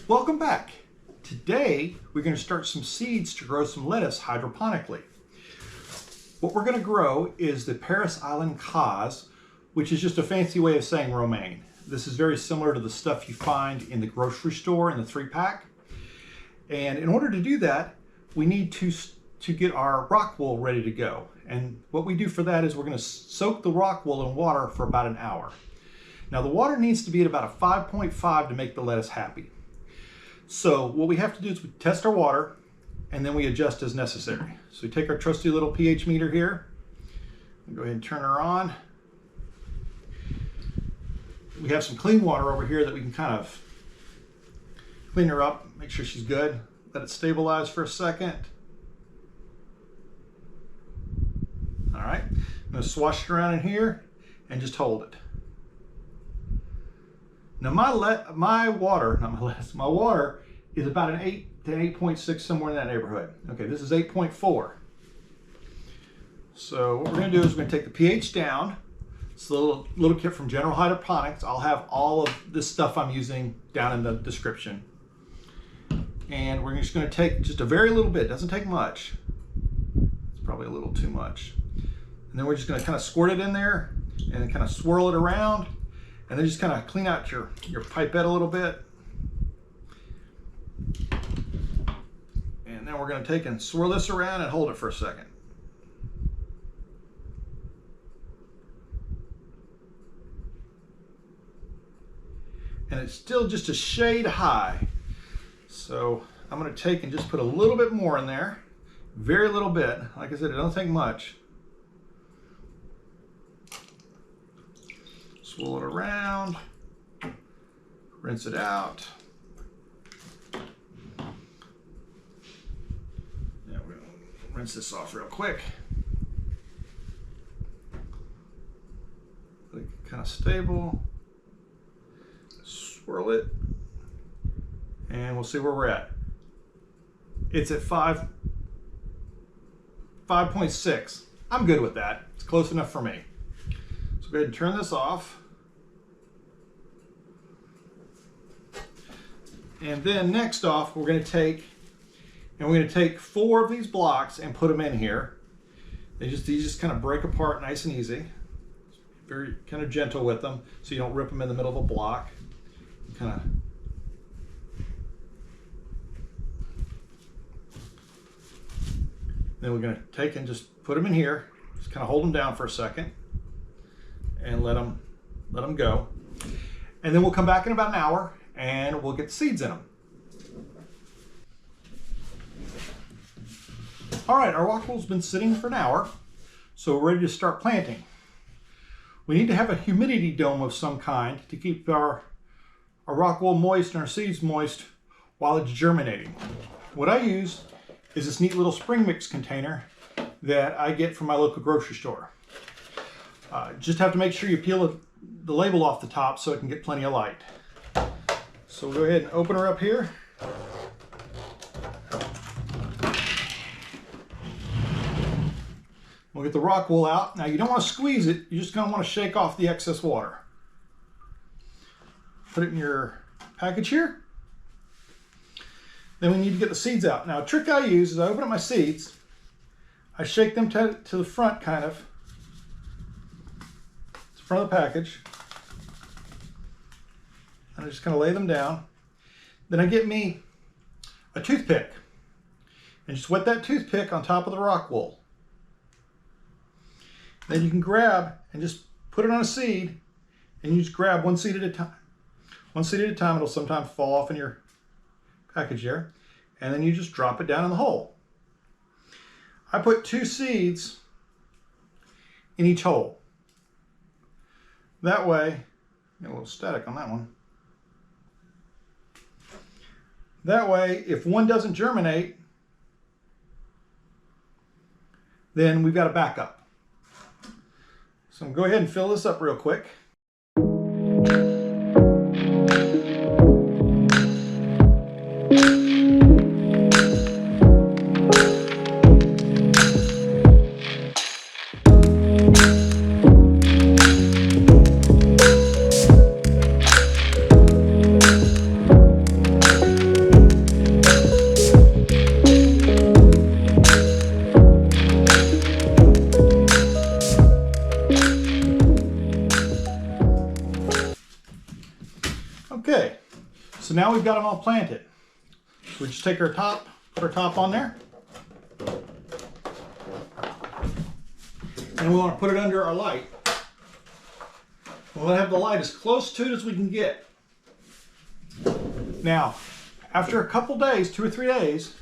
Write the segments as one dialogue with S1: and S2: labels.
S1: Welcome back. Today we're going to start some seeds to grow some lettuce hydroponically. What we're going to grow is the Paris Island cause, which is just a fancy way of saying romaine. This is very similar to the stuff you find in the grocery store in the 3-pack. And in order to do that, we need to get our Rockwool ready to go. And what we do for that is we're going to soak the Rockwool in water for about an hour. Now the water needs to be at about a 5.5 to make the lettuce happy. So what we have to do is we test our water and then we adjust as necessary. So we take our trusty little pH meter here, and go ahead and turn her on. We have some clean water over here that we can kind of clean her up, make sure she's good. Let it stabilize for a second. All right, I'm going to swash it around in here and just hold it. Now my water is about an 8 to 8.6, somewhere in that neighborhood. Okay, this is 8.4. So what we're going to do is we're going to take the pH down. It's a little kit from General Hydroponics. I'll have all of this stuff I'm using down in the description. And we're just going to take just a very little bit. It doesn't take much. It's probably a little too much. And then we're just going to kind of squirt it in there and then kind of swirl it around. And then just kind of clean out your pipette a little bit. And then we're going to take and swirl this around and hold it for a second. And it's still just a shade high. So I'm going to take and just put a little bit more in there. Very little bit. Like I said, it don't take much. Swirl it around, rinse it out. Now we're going to rinse this off real quick. Kind of stable. Swirl it, and we'll see where we're at. It's at 5.6. I'm good with that. It's close enough for me. So go ahead and turn this off. And then next off, we're going to take 4 of these blocks and put them in here. These just kind of break apart nice and easy. Very kind of gentle with them, so you don't rip them in the middle of a block. Kind of. Then we're going to take and just put them in here. Just kind of hold them down for a second and let them go. And then we'll come back in about an hour and we'll get the seeds in them. All right, our Rockwool's been sitting for an hour, so we're ready to start planting. We need to have a humidity dome of some kind to keep our Rockwool moist and our seeds moist while it's germinating. What I use is this neat little spring mix container that I get from my local grocery store. Just have to make sure you peel the label off the top so it can get plenty of light. So we'll go ahead and open her up here. We'll get the Rockwool out. Now you don't want to squeeze it, you're just going to want to shake off the excess water. Put it in your package here. Then we need to get the seeds out. Now a trick I use is I open up my seeds, I shake them to the front kind of, to the front of the package, and I just kind of lay them down. Then I get me a toothpick and just wet that toothpick on top of the Rockwool. Then you can grab and just put it on a seed, and you just grab one seed at a time. One seed at a time. It'll sometimes fall off in your package there, and then you just drop it down in the hole. I put 2 seeds in each hole. That way, get a little static on that one. That way, if one doesn't germinate, then we've got a backup. So I'm going to go ahead and fill this up real quick. So now we've got them all planted. So we just take our top, put our top on there. And we want to put it under our light. We'll have the light as close to it as we can get. Now, after a couple days, 2 or 3 days,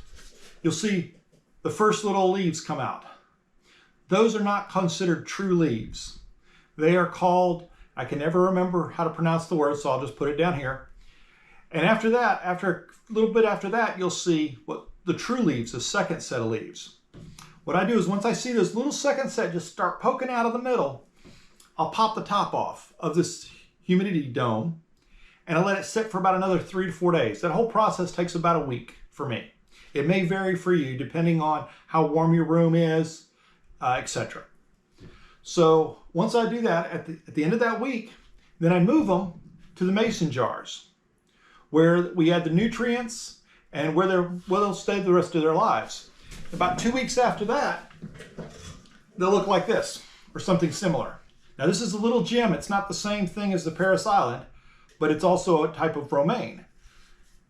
S1: you'll see the first little leaves come out. Those are not considered true leaves. They are called, I can never remember how to pronounce the word, so I'll just put it down here. And after that, after a little bit after that, you'll see what the true leaves, the second set of leaves. What I do is once I see this little second set just start poking out of the middle, I'll pop the top off of this humidity dome and I let it sit for about another 3 to 4 days. That whole process takes about a week for me. It may vary for you depending on how warm your room is, etc. So once I do that, at the end of that week, then I move them to the mason jars where we add the nutrients and where they'll stay the rest of their lives. About 2 weeks after that, they'll look like this or something similar. Now this is a little gem. It's not the same thing as the Paris Island, but it's also a type of romaine.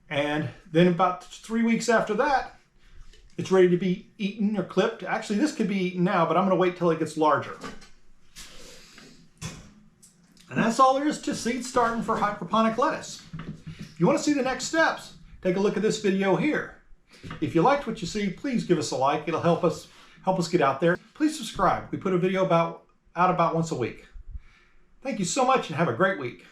S1: And then about 3 weeks after that, it's ready to be eaten or clipped. Actually, this could be eaten now, but I'm going to wait till it gets larger. And that's all there is to seed starting for hydroponic lettuce. If you want to see the next steps, take a look at this video here. If you liked what you see, please give us a like. It'll help us get out there. Please subscribe. We put a video out about once a week. Thank you so much and have a great week.